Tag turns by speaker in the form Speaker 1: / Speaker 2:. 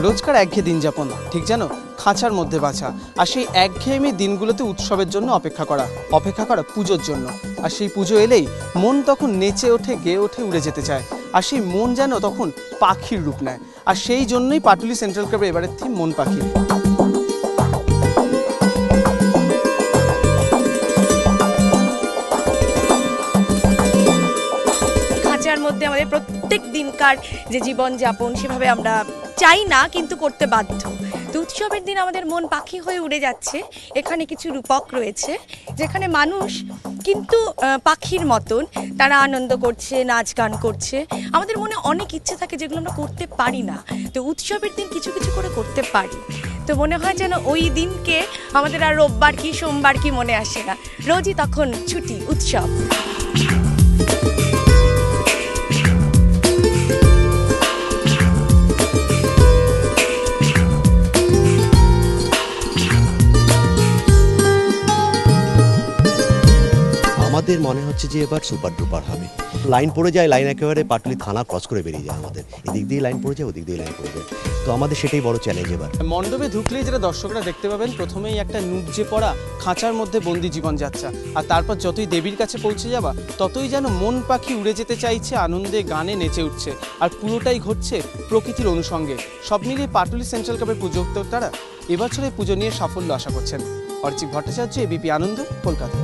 Speaker 1: রোজকার একঘেয়ে দিন যাপন ঠিক জানো, খাঁচার মধ্যে বাঁচা, আর সেই একঘেয়েমি দিনগুলোতে উৎসবের জন্য অপেক্ষা করা পুজোর জন্য। আর সেই পুজো এলেই মন তখন নেচে ওঠে, গেয়ে ওঠে, উড়ে যেতে চায়। আর সেই মন যেন তখন পাখির রূপ নেয়। আর সেই জন্যই পাটুলি সেন্ট্রাল ক্লাবের এবারের থিম মন পাখি।
Speaker 2: খাঁচার মধ্যে আমাদের প্রত্যেক দিনকার যে জীবনযাপন সেভাবে আমরা চাই না, কিন্তু করতে বাধ্য। তো উৎসবের দিন আমাদের মন পাখি হয়ে উড়ে যাচ্ছে। এখানে কিছু রূপক রয়েছে যেখানে মানুষ কিন্তু পাখির মতন তারা আনন্দ করছে, নাচ গান করছে। আমাদের মনে অনেক ইচ্ছে থাকে যেগুলো আমরা করতে পারি না, তো উৎসবের দিন কিছু কিছু করে করতে পারি। তো মনে হয় যেন ওই দিনকে আমাদের আর রোববার কি সোমবার কি মনে আসে না, রোজই তখন ছুটি, উৎসব।
Speaker 3: আমাদের মনে হচ্ছে যে এবার সুপার ডুপার হবে। লাইন পড়ে যায়, লাইন একেবারে পাটুলি থানা ক্রস করে বেরিয়ে যায়। আমাদের এদিক দিয়ে লাইন পড়ে যায়, ওদিক দিয়ে লাইন পড়ে যায়। তো আমাদের সেটাই বড় চ্যালেঞ্জ এবার।
Speaker 1: মণ্ডপে ঢুকলেই যেটা দর্শকরা দেখতে পাবেন, প্রথমেই একটা নুবজে পড়া খাঁচার মধ্যে বন্দি জীবনযাত্রা। আর তারপর যতই দেবীর কাছে পৌঁছে যাবা ততই যেন মন পাখি উড়ে যেতে চাইছে, আনন্দে গানে নেচে উঠছে। আর পুরোটাই ঘটছে প্রকৃতির অনুষঙ্গে। সব মিলিয়ে পাটুলি সেন্ট্রাল ক্লাবের পুজো উদ্যোক্তারা এবছরে পুজো নিয়ে সাফল্য আশা করছেন। অরিজিৎ ভট্টাচার্য, এবিপি আনন্দ, কলকাতা।